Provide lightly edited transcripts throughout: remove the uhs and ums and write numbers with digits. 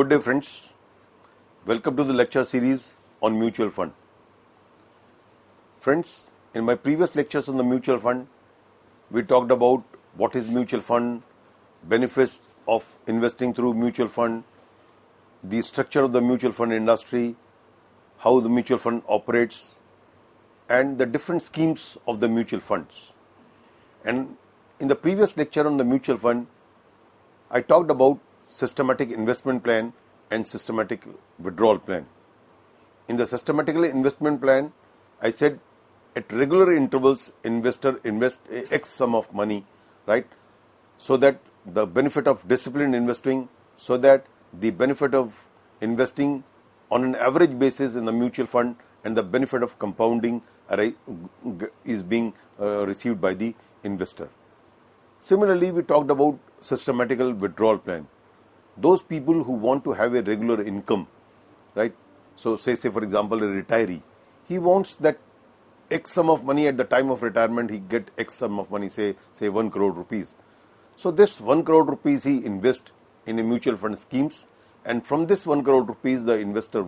Good day friends, welcome to the lecture series on mutual fund. Friends, in my previous lectures on the mutual fund, we talked about what is mutual fund, benefits of investing through mutual fund, the structure of the mutual fund industry, how the mutual fund operates, and the different schemes of the mutual funds. And in the previous lecture on the mutual fund, I talked about systematic investment plan and systematic withdrawal plan. In the systematic investment plan, I said at regular intervals investor invest X sum of money, right? So that the benefit of disciplined investing, so that the benefit of investing on an average basis in the mutual fund and the benefit of compounding is being received by the investor. Similarly, we talked about systematical withdrawal plan. Those people who want to have a regular income, right? So say for example, a retiree, he wants that X sum of money at the time of retirement, he get X sum of money, say 1 crore rupees. So this 1 crore rupees he invest in a mutual fund schemes, and from this 1 crore rupees the investor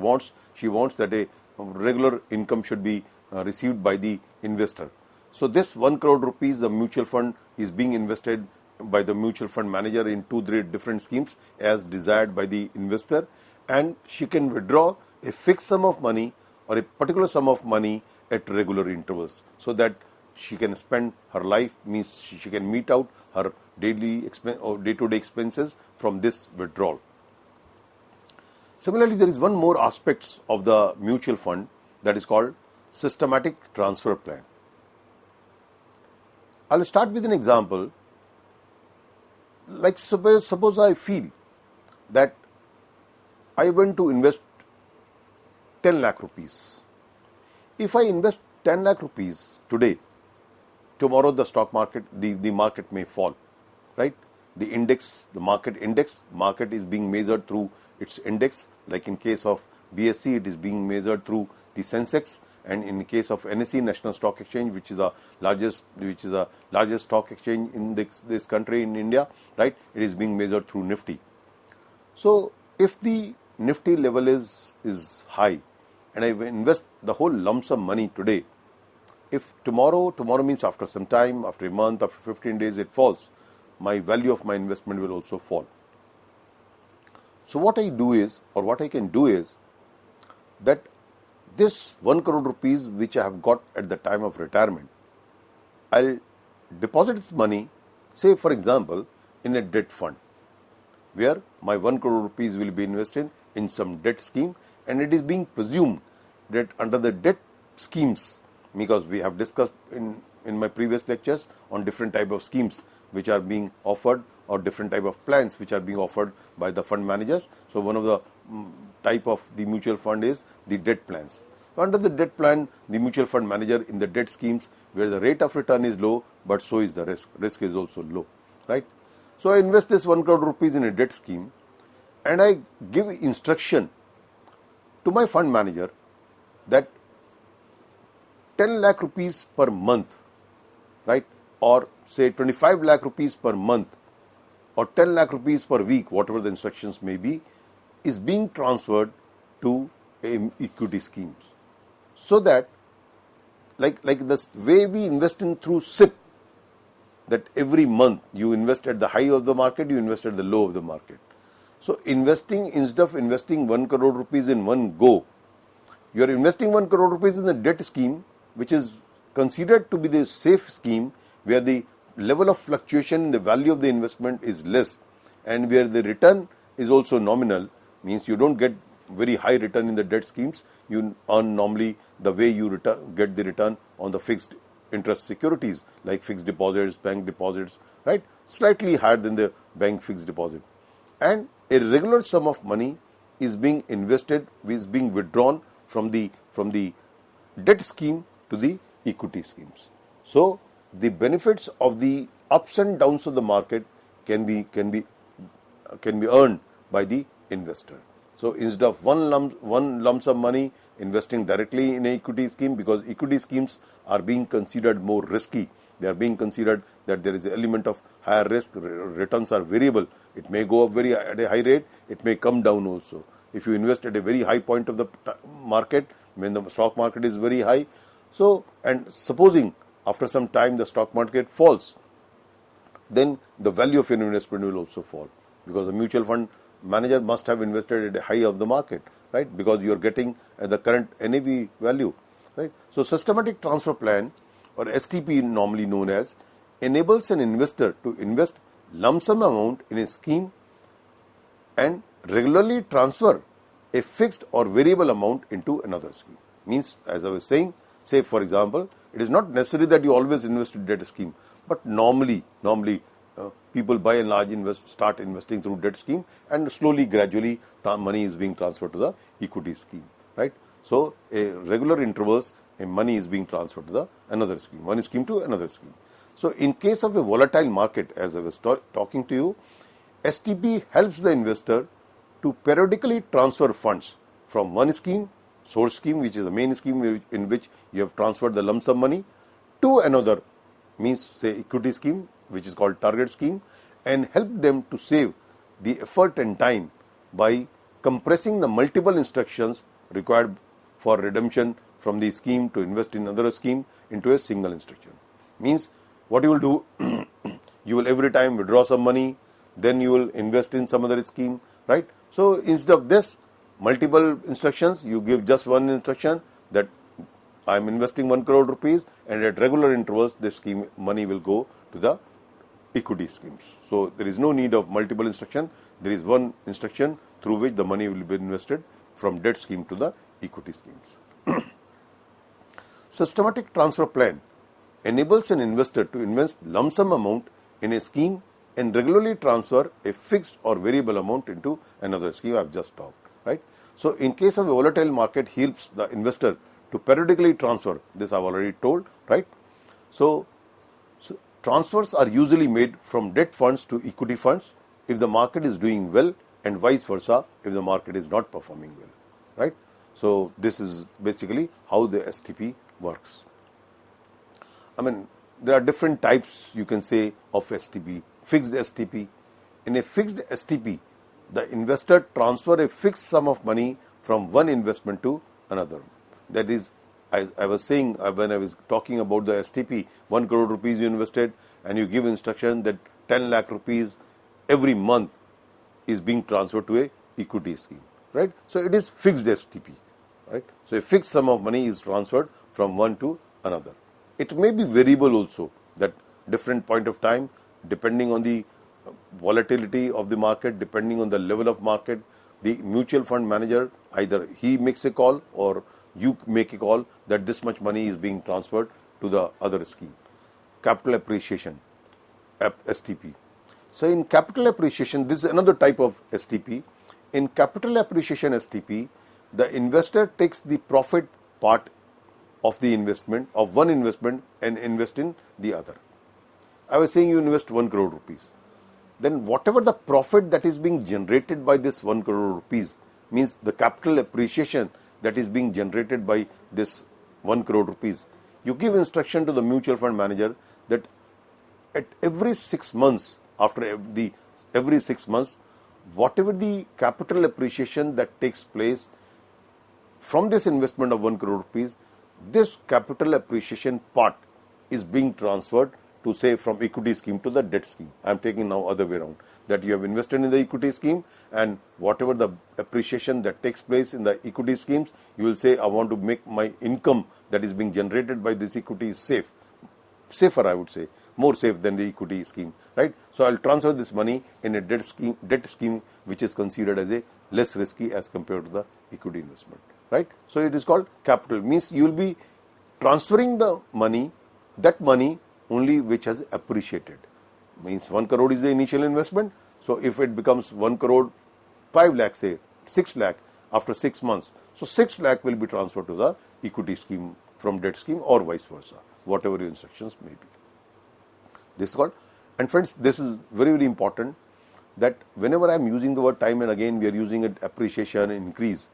she wants that a regular income should be received by the investor. So this 1 crore rupees, the mutual fund is being invested by the mutual fund manager in 2-3 different schemes as desired by the investor, and she can withdraw a fixed sum of money or a particular sum of money at regular intervals, so that she can spend her life, means she can meet out her daily or day-to-day expenses from this withdrawal. Similarly, there is one more aspect of the mutual fund that is called systematic transfer plan. I'll start with an example. Like suppose I feel that I want to invest 10 lakh rupees. If I invest 10 lakh rupees today, tomorrow the stock market, the market may fall, right? The index, the market is being measured through its index. Like in case of BSE, it is being measured through the Sensex, and in the case of NSE, National Stock Exchange, which is the largest stock exchange in this country, in India, right? It is being measured through Nifty. So if the Nifty level is high, and I invest the whole lump sum money today, if tomorrow means after some time, after a month, after 15 days it falls, my value of my investment will also fall. So what I can do is that this 1 crore rupees which I have got at the time of retirement, I'll deposit this money, say for example, in a debt fund, where my 1 crore rupees will be invested in some debt scheme, and it is being presumed that under the debt schemes, because we have discussed in my previous lectures on different type of schemes which are being offered, or different type of plans which are being offered by the fund managers. So one of the type of the mutual fund is the debt plans. So under the debt plan, the mutual fund manager in the debt schemes, where the rate of return is low, but so is the risk is also low, right? So I invest this 1 crore rupees in a debt scheme, and I give instruction to my fund manager that 10 lakh rupees per month, right, or say 25 lakh rupees per month, or 10 lakh rupees per week, whatever the instructions may be, is being transferred to equity schemes. So that like the way we invest in through SIP, that every month you invest at the high of the market, you invest at the low of the market. So instead of investing 1 crore rupees in one go, you are investing 1 crore rupees in the debt scheme, which is considered to be the safe scheme, where the level of fluctuation in the value of the investment is less, and where the return is also nominal, means you don't get very high return in the debt schemes. You earn normally the way you get the return on the fixed interest securities, like fixed deposits, bank deposits, right? Slightly higher than the bank fixed deposit. And a regular sum of money is being invested, is being withdrawn from the debt scheme to the equity schemes. So the benefits of the ups and downs of the market can be earned by the investor. So instead of one lump sum money investing directly in an equity scheme, because equity schemes are being considered more risky. They are being considered that there is an element of higher risk. Returns are variable. It may go up at a high rate. It may come down also. If you invest at a very high point of the market, when the stock market is very high, so and supposing after some time the stock market falls, then the value of your investment will also fall, because the mutual fund manager must have invested at a high of the market, right? Because you are getting at the current NAV value, right? So systematic transfer plan, or STP normally known as, enables an investor to invest lump sum amount in a scheme and regularly transfer a fixed or variable amount into another scheme. Means, as I was saying, say for example, it is not necessary that you always invest in debt scheme, but normally people by and large start investing through debt scheme, and slowly, gradually, money is being transferred to the equity scheme, right? So, a regular intervals, money is being transferred to the another scheme, one scheme to another scheme. So, in case of a volatile market, as I was talking to you, STP helps the investor to periodically transfer funds from one scheme, source scheme, which is the main scheme in which you have transferred the lump sum money, to another, means say equity scheme, which is called target scheme, and help them to save the effort and time by compressing the multiple instructions required for redemption from the scheme to invest in another scheme into a single instruction. Means what you will do, you will every time withdraw some money, then you will invest in some other scheme, right? So instead of this multiple instructions, you give just one instruction that I am investing 1 crore rupees, and at regular intervals this scheme money will go to the equity schemes. So there is no need of multiple instruction. There is one instruction through which the money will be invested from debt scheme to the equity schemes. Systematic transfer plan enables an investor to invest lump sum amount in a scheme and regularly transfer a fixed or variable amount into another scheme I have just talked, right? So in case of a volatile market, helps the investor to periodically transfer. This I have already told, right? So transfers are usually made from debt funds to equity funds if the market is doing well, and vice versa if the market is not performing well, right? So this is basically how the STP works. I mean, there are different types, you can say, of STP. Fixed STP. In a fixed STP, the investor transfer a fixed sum of money from one investment to another. That is, I was saying when I was talking about the STP, 1 crore rupees you invested, and you give instruction that 10 lakh rupees every month is being transferred to a equity scheme, right? So it is fixed STP, right? So a fixed sum of money is transferred from one to another. It may be variable also, that different point of time, depending on the volatility of the market, depending on the level of market, the mutual fund manager, either he makes a call or you make a call that this much money is being transferred to the other scheme. Capital appreciation, STP. So in capital appreciation, this is another type of STP. In capital appreciation STP, the investor takes the profit part of the investment, of one investment, and invest in the other. I was saying you invest 1 crore rupees. Then whatever the profit that is being generated by this 1 crore rupees, means the capital appreciation that is being generated by this 1 crore rupees, you give instruction to the mutual fund manager that at every 6 months, after every 6 months, whatever the capital appreciation that takes place from this investment of 1 crore rupees, this capital appreciation part is being transferred to, say, from equity scheme to the debt scheme. I am taking now other way around, that you have invested in the equity scheme, and whatever the appreciation that takes place in the equity schemes, you will say, I want to make my income that is being generated by this equity safe. Safer, I would say, more safe than the equity scheme, right? So I will transfer this money in a debt scheme which is considered as a less risky as compared to the equity investment, right? So it is called capital. Means you will be transferring the money, that money only which has appreciated. Means 1 crore is the initial investment. So if it becomes 1 crore 5 lakh, say 6 lakh after 6 months, so 6 lakh will be transferred to the equity scheme from debt scheme, or vice versa, whatever your instructions may be. This is called, and friends, this is very, very important. that whenever I am using the word time and again we are using it appreciation, increase.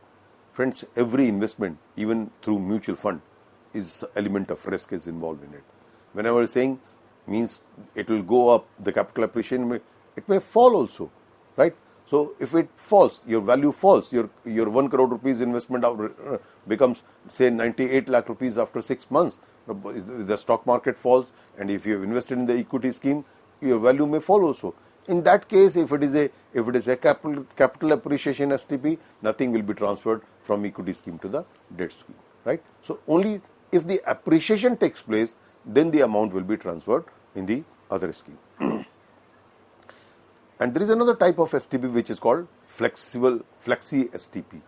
Friends, every investment, even through mutual fund, is element of risk is involved in it. Whenever saying means it will go up, the capital appreciation, it may fall also, right? So if it falls, your value falls, your 1 crore rupees investment becomes say 98 lakh rupees after 6 months. The stock market falls, and if you have invested in the equity scheme, your value may fall also. In that case, if it is a capital appreciation STP, nothing will be transferred from equity scheme to the debt scheme, right? So only if the appreciation takes place, then the amount will be transferred in the other scheme. And there is another type of STP which is called flexi STP.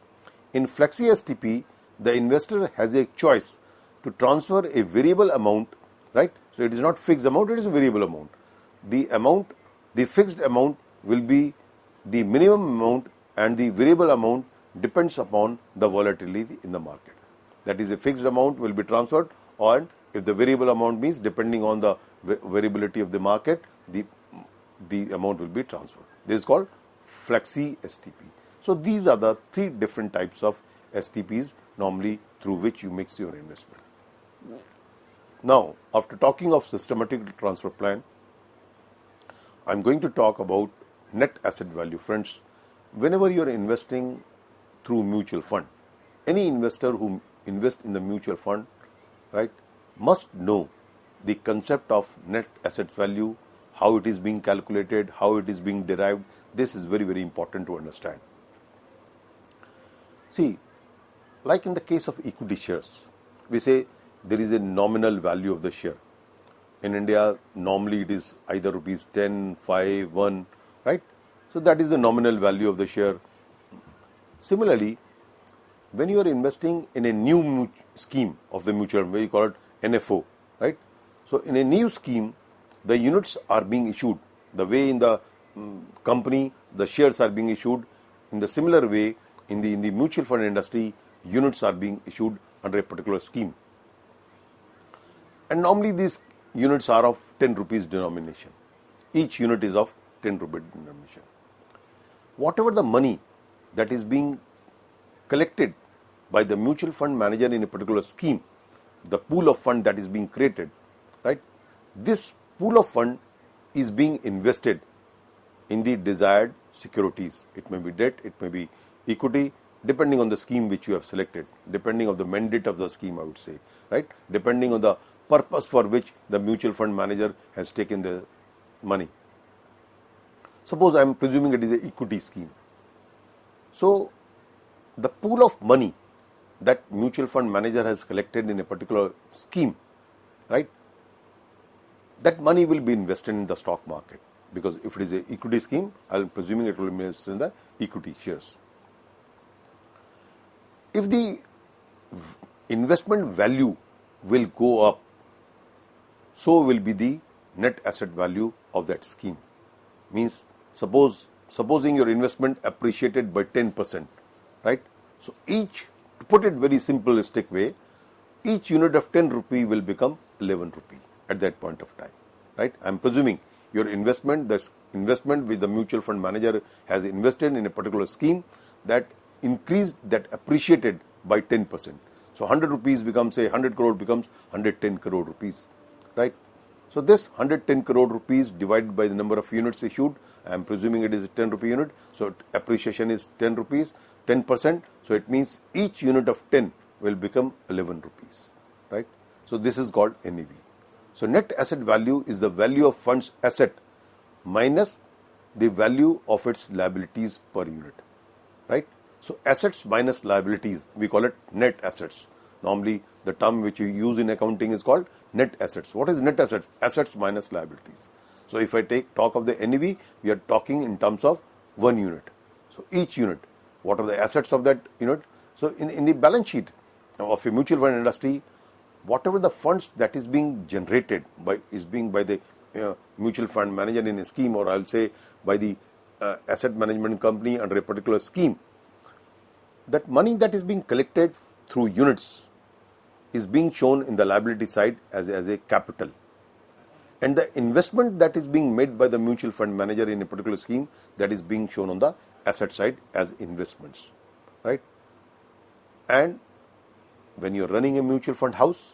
In flexi STP, the investor has a choice to transfer a variable amount, right? So it is not fixed amount, it is a variable amount. The fixed amount will be the minimum amount, and the variable amount depends upon the volatility in the market. That is, a fixed amount will be transferred, or if the variable amount means depending on the variability of the market, the amount will be transferred. This is called flexi STP. So these are the 3 different types of STPs normally through which you mix your investment. Now, after talking of systematic transfer plan, I am going to talk about net asset value. Friends, whenever you are investing through mutual fund, any investor who invests in the mutual fund, right, must know the concept of net assets value, how it is being calculated, how it is being derived. This is very, very important to understand. See, like in the case of equity shares, we say there is a nominal value of the share. In India, normally it is either rupees 10, 5, 1, right? So that is the nominal value of the share. Similarly, when you are investing in a new scheme of the mutual fund, we call it NFO, right? So in a new scheme, the units are being issued. The way in the company, the shares are being issued. In the similar way, in the mutual fund industry, units are being issued under a particular scheme. And normally these units are of 10 rupees denomination. Each unit is of 10 rupee denomination. Whatever the money that is being collected by the mutual fund manager in a particular scheme, the pool of fund that is being created, right? This pool of fund is being invested in the desired securities. It may be debt, it may be equity, depending on the scheme which you have selected, depending on the mandate of the scheme, I would say, right? Depending on the purpose for which the mutual fund manager has taken the money. Suppose I am presuming it is an equity scheme. So the pool of money that mutual fund manager has collected in a particular scheme, right? That money will be invested in the stock market, because if it is an equity scheme, I am presuming it will be invested in the equity shares. If the investment value will go up, so will be the net asset value of that scheme. Means supposing your investment appreciated by 10%, right? So to put it very simplistic way, each unit of 10 rupee will become 11 rupee at that point of time, right? I am presuming your investment, this investment which the mutual fund manager has invested in a particular scheme, that increased, that appreciated by 10%. So 100 rupees becomes, say 100 crore becomes 110 crore rupees, right? So this 110 crore rupees divided by the number of units issued, I am presuming it is a 10 rupee unit, so appreciation is 10 rupees, 10%, so it means each unit of 10 will become 11 rupees, right? So this is called NAV. So net asset value is the value of fund's asset minus the value of its liabilities per unit, right? So assets minus liabilities, we call it net assets. Normally the term which you use in accounting is called net assets. What is net assets? Assets minus liabilities. So if I talk of the NAV, we are talking in terms of 1 unit. So each unit, what are the assets of that unit? So in the balance sheet of a mutual fund industry, whatever the funds that is being generated by the mutual fund manager in a scheme, or I'll say by the asset management company under a particular scheme, that money that is being collected through units is being shown in the liability side as a capital. and the investment that is being made by the mutual fund manager in a particular scheme, that is being shown on the asset side as investments, right? And when you are running a mutual fund house,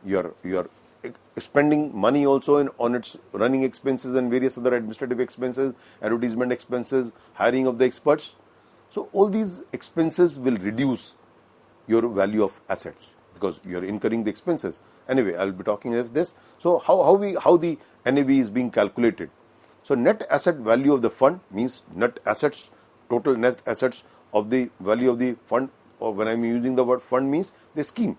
you are spending money also on its running expenses and various other administrative expenses, advertisement expenses, hiring of the experts. So all these expenses will reduce your value of assets because you are incurring the expenses. Anyway, I will be talking of this. So how the NAV is being calculated. So net asset value of the fund means net assets, total net assets of the value of the fund, or when I am using the word fund means the scheme,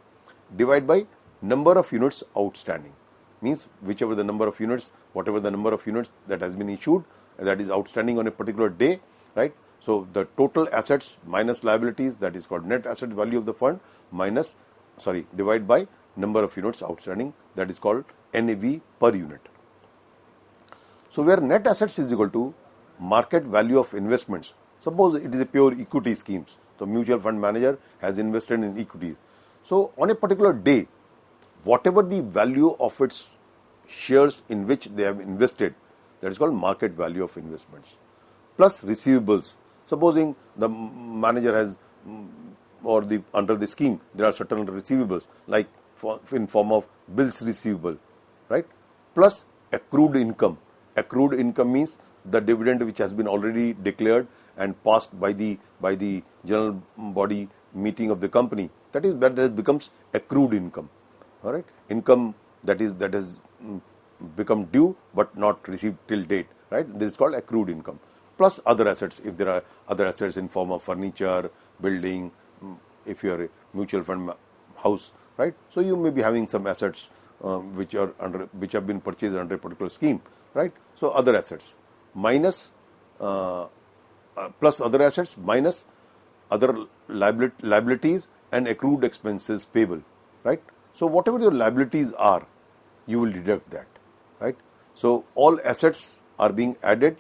divided by number of units outstanding, means whichever the number of units, whatever the number of units that has been issued, that is outstanding on a particular day, right? So the total assets minus liabilities, that is called net asset value of the fund, divided by number of units outstanding, that is called NAV per unit. So where net assets is equal to market value of investments. Suppose it is a pure equity schemes. The mutual fund manager has invested in equity. So on a particular day, whatever the value of its shares in which they have invested, that is called market value of investments, plus receivables. Supposing the manager has, or under the scheme, there are certain receivables, like in form of bills receivable, right? Plus accrued income. Accrued income means the dividend which has been already declared and passed by the general body meeting of the company. That becomes accrued income. All right, income that has become due but not received till date. Right, this is called accrued income. Plus other assets, if there are other assets in form of furniture, building, if you are a mutual fund house, right? So you may be having some assets which have been purchased under a particular scheme, right? So other assets minus plus other assets minus other liabilities and accrued expenses payable, right? So whatever your liabilities are, you will deduct that, right? So all assets are being added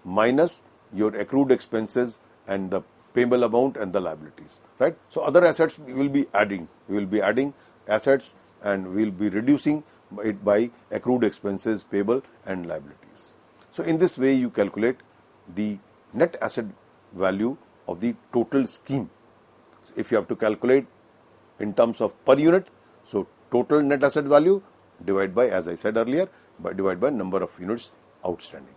minus your accrued expenses and the payable amount and the liabilities, right? So other assets we will be adding. We will be adding assets and we will be reducing it by accrued expenses, payable and liabilities. So in this way you calculate the net asset value of the total scheme. So if you have to calculate in terms of per unit, so total net asset value divided by, as I said earlier, divided by number of units outstanding.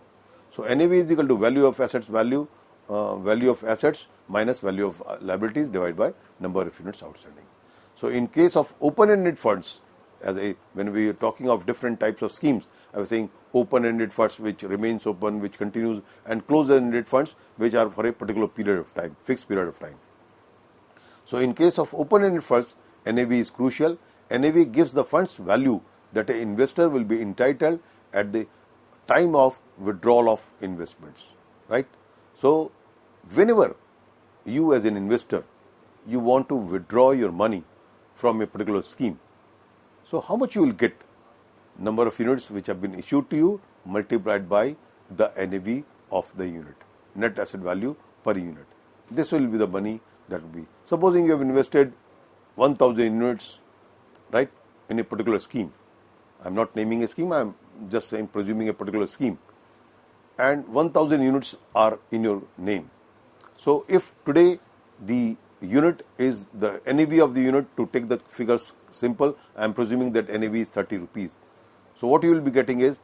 So NAV is equal to value of assets value of assets minus value of liabilities divided by number of units outstanding. So in case of open-ended funds, when we are talking of different types of schemes, I was saying open-ended funds which remains open, which continues, and closed-ended funds which are for a particular period of time, fixed period of time. So in case of open-ended funds, NAV is crucial. NAV gives the fund's value that an investor will be entitled at the time of withdrawal of investments, right? So whenever you as an investor, you want to withdraw your money from a particular scheme, so how much you will get? Number of units which have been issued to you multiplied by the NAV of the unit, net asset value per unit. This will be the money that will be. Supposing you have invested 1000 units, right, in a particular scheme. I am not naming a scheme, I am just saying presuming a particular scheme. And 1000 units are in your name. So if today the unit is the NAV of the unit, to take the figures simple, I am presuming that NAV is 30 rupees. So what you will be getting is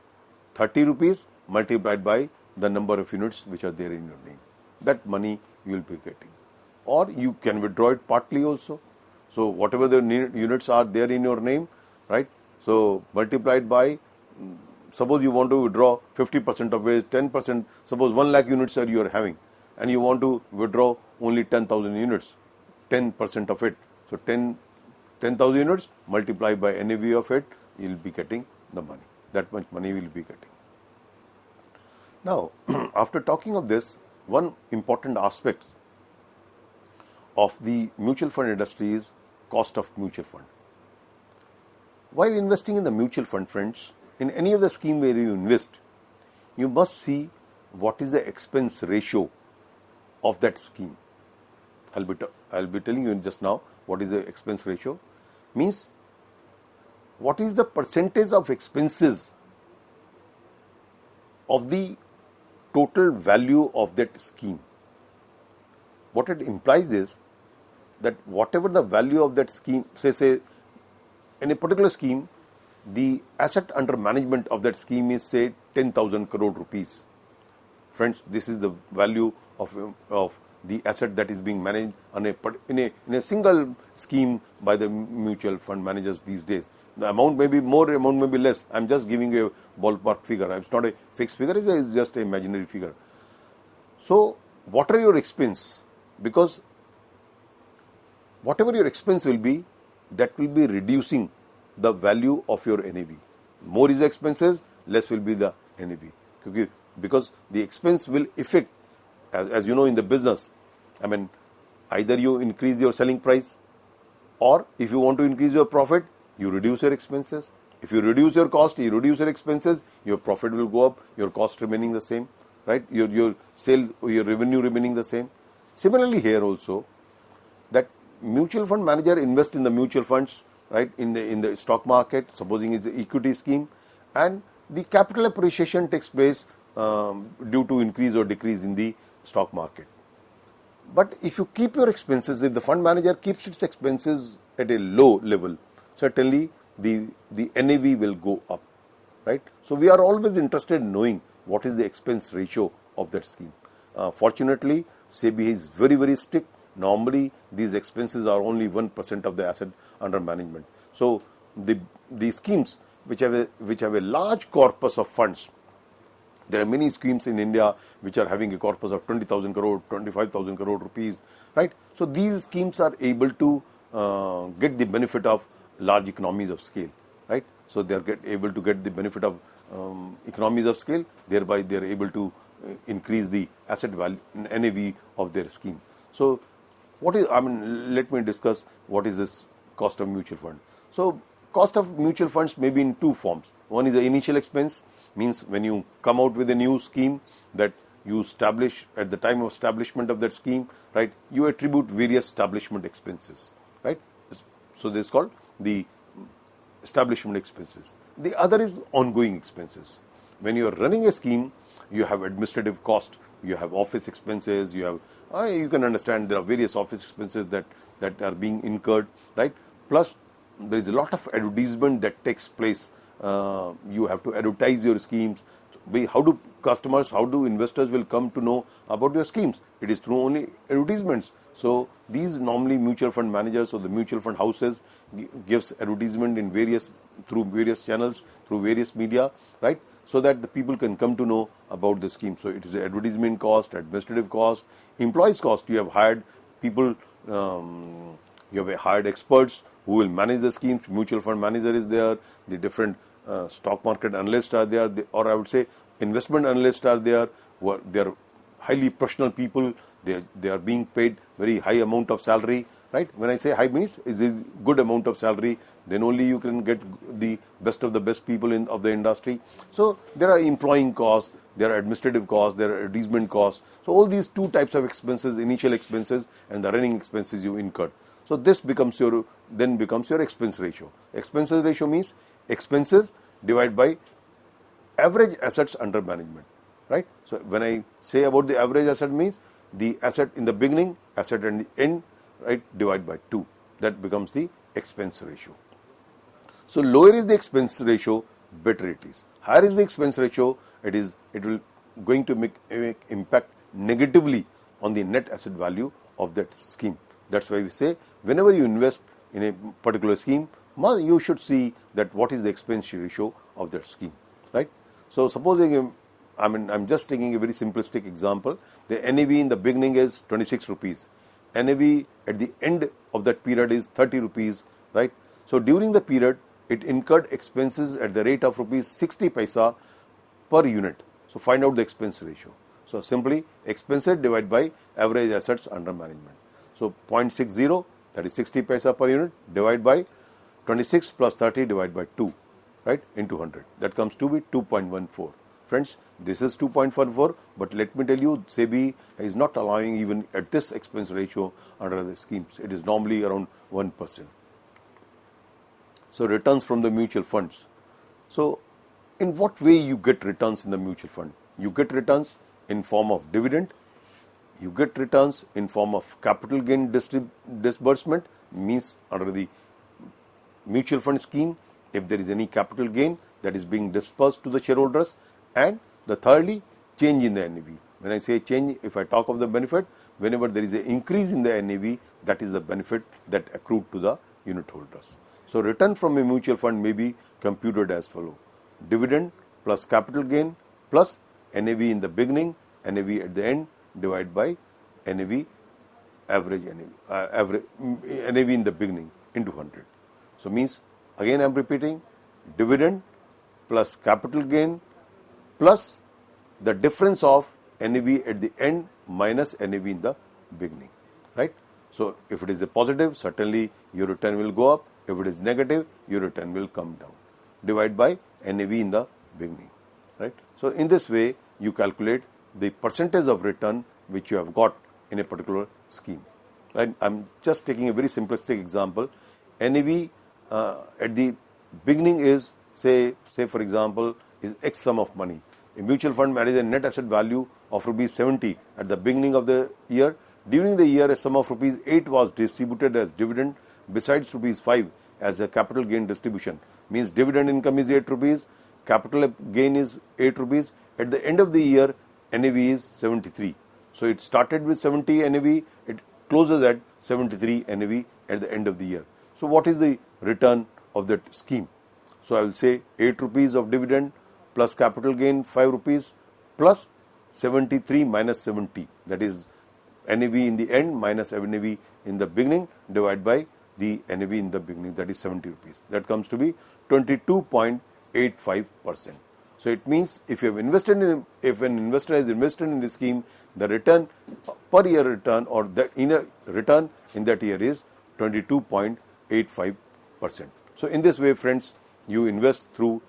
30 rupees multiplied by the number of units which are there in your name. That money you will be getting. Or you can withdraw it partly also. So whatever the units are there in your name, right? So multiplied by, suppose you want to withdraw 50% of it, 10%, suppose 1 lakh units you are having, and you want to withdraw only 10,000 units, 10% of it. So 10,000 units multiplied by NAV of it, you will be getting the money. That much money you will be getting. Now, after talking of this, one important aspect of the mutual fund industry is cost of mutual fund. While investing in the mutual fund, friends, in any of the scheme where you invest, you must see what is the expense ratio of that scheme. I'll be telling you just now what is the expense ratio. Means what is the percentage of expenses of the total value of that scheme. What it implies is that whatever the value of that scheme, say in a particular scheme, the asset under management of that scheme is say 10,000 crore rupees. Friends, this is the value of the asset that is being managed on in a single scheme by the mutual fund managers these days. The amount may be more, amount may be less. I'm just giving you a ballpark figure. It's not a fixed figure, it's just an imaginary figure. So, what are your expense? Because whatever your expense will be, that will be reducing the value of your NAV. More is the expenses, less will be the NAV. Because the expense will affect, as you know in the business, I mean, either you increase your selling price, or if you want to increase your profit, you reduce your expenses. If you reduce your cost, you reduce your expenses, your profit will go up, your cost remaining the same, right? Your sale, your revenue remaining the same. Similarly here also, that mutual fund manager invest in the mutual funds, right, in the stock market, supposing it's the equity scheme, and the capital appreciation takes place due to increase or decrease in the stock market. But if you keep your expenses, if the fund manager keeps its expenses at a low level, certainly the NAV will go up, right? So we are always interested in knowing what is the expense ratio of that scheme. Fortunately, SEBI is very, very strict. Normally, these expenses are only 1% of the asset under management. So the schemes which have a large corpus of funds, there are many schemes in India which are having a corpus of 20,000 crore, 25,000 crore rupees, right? So these schemes are able to get the benefit of large economies of scale, right? So they are able to get the benefit of economies of scale, thereby they are able to increase the asset value, NAV of their scheme. So let me discuss what is this cost of mutual fund. So cost of mutual funds may be in two forms. One is the initial expense, means when you come out with a new scheme that you establish at the time of establishment of that scheme, right, you attribute various establishment expenses, right? So this is called the establishment expenses. The other is ongoing expenses. When you are running a scheme, you have administrative cost, you have office expenses, you can understand there are various office expenses that are being incurred, right? Plus, there is a lot of advertisement that takes place. You have to advertise your schemes. How do investors will come to know about your schemes? It is through only advertisements. So these normally mutual fund managers or the mutual fund houses gives advertisement through various channels, through various media, right? So that the people can come to know about the scheme. So it is the advertisement cost, administrative cost, employees cost. You have hired people, you have hired experts who will manage the schemes. Mutual fund manager is there, the different stock market analysts are there, or I would say investment analysts are there. They are highly professional people. They are being paid very high amount of salary, right? When I say high means is a good amount of salary, then only you can get the best of the best people of the industry. So there are employing costs, there are administrative costs, there are advertisement costs. So all these two types of expenses, initial expenses and the running expenses you incur. So this becomes your expense ratio. Expenses ratio means expenses divided by average assets under management, right? So when I say about the average asset means the asset in the beginning, asset at the end, right, divided by 2. That becomes the expense ratio. So lower is the expense ratio, better it is. Higher is the expense ratio, it will going to make impact negatively on the net asset value of that scheme. That's why we say whenever you invest in a particular scheme, you should see that what is the expense ratio of that scheme, right? So supposing I'm just taking a very simplistic example. The NAV in the beginning is 26 rupees. NAV at the end of that period is 30 rupees, right? So during the period, it incurred expenses at the rate of rupees 60 paisa per unit. So find out the expense ratio. So simply expenses divided by average assets under management. So 0.60, that is 60 paisa per unit, divided by 26 plus 30 divided by 2, right, into 100. That comes to be 2.14. Friends, this is 2.14, but let me tell you, SEBI is not allowing even at this expense ratio under the schemes. It is normally around 1%. So returns from the mutual funds. So in what way you get returns in the mutual fund? You get returns in form of dividend, you get returns in form of capital gain disbursement, means under the mutual fund scheme, if there is any capital gain that is being dispersed to the shareholders, and the thirdly, change in the NAV. When I say change, if I talk of the benefit, whenever there is an increase in the NAV, that is the benefit that accrued to the unit holders. So return from a mutual fund may be computed as follow: dividend plus capital gain plus NAV in the beginning, NAV at the end, divided by NAV average NAV in the beginning into 100. So means, again I am repeating, dividend plus capital gain plus the difference of NAV at the end minus NAV in the beginning, right? So if it is a positive, certainly your return will go up. If it is negative, your return will come down. Divide by NAV in the beginning, right? So in this way, you calculate the percentage of return which you have got in a particular scheme. Right? I'm just taking a very simplistic example. NAV at the beginning is, say for example, is X sum of money. A mutual fund has a net asset value of rupees 70 at the beginning of the year. During the year, a sum of rupees 8 was distributed as dividend besides rupees 5 as a capital gain distribution. Means dividend income is 8 rupees, capital gain is 8 rupees. At the end of the year, NAV is 73. So it started with 70 NAV, it closes at 73 NAV at the end of the year. So what is the return of that scheme? So I will say 8 rupees of dividend plus capital gain 5 rupees plus 73 minus 70, that is NAV in the end minus NAV in the beginning, divided by the NAV in the beginning, that is 70 rupees. That comes to be 22.85%. So it means if you have invested in, if an investor has invested in this scheme, the return per year return or the inner return in that year is 22.85%. So in this way, friends, you invest through,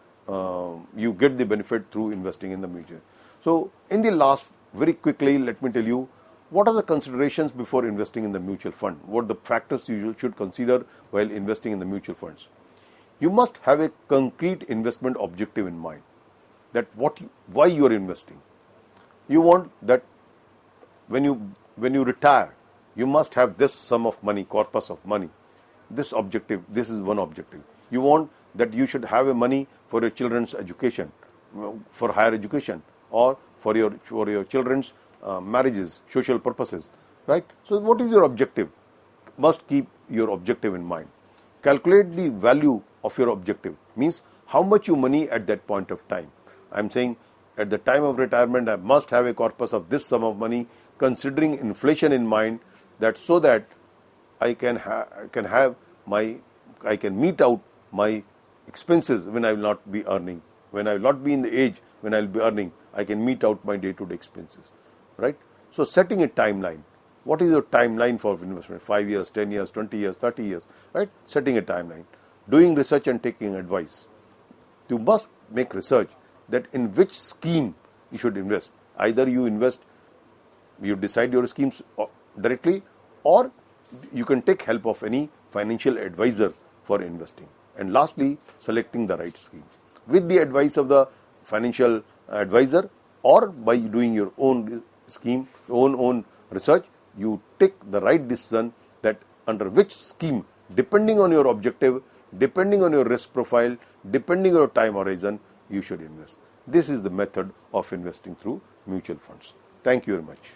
you get the benefit through investing in the mutual. So in the last, very quickly, let me tell you, what are the considerations before investing in the mutual fund? What the factors you should consider while investing in the mutual funds? You must have a concrete investment objective in mind. That why you are investing. You want that when you retire, you must have this sum of money, corpus of money. This objective, this is one objective. You want that you should have a money for your children's education, for higher education, or for your children's marriages, social purposes, right? So what is your objective? Must keep your objective in mind. Calculate the value of your objective, means how much you money at that point of time. I am saying at the time of retirement, I must have a corpus of this sum of money, considering inflation in mind, that so that I can meet out my expenses when I will not be earning. When I will not be in the age when I will be earning, I can meet out my day-to-day expenses, right? So setting a timeline. What is your timeline for investment? 5 years, 10 years, 20 years, 30 years, right? Setting a timeline. Doing research and taking advice. You must make research that in which scheme you should invest. Either you invest, you decide your schemes directly, or you can take help of any financial advisor for investing. And lastly, selecting the right scheme. With the advice of the financial advisor or by doing your own scheme, own research, you take the right decision that under which scheme, depending on your objective, depending on your risk profile, depending on your time horizon, you should invest. This is the method of investing through mutual funds. Thank you very much.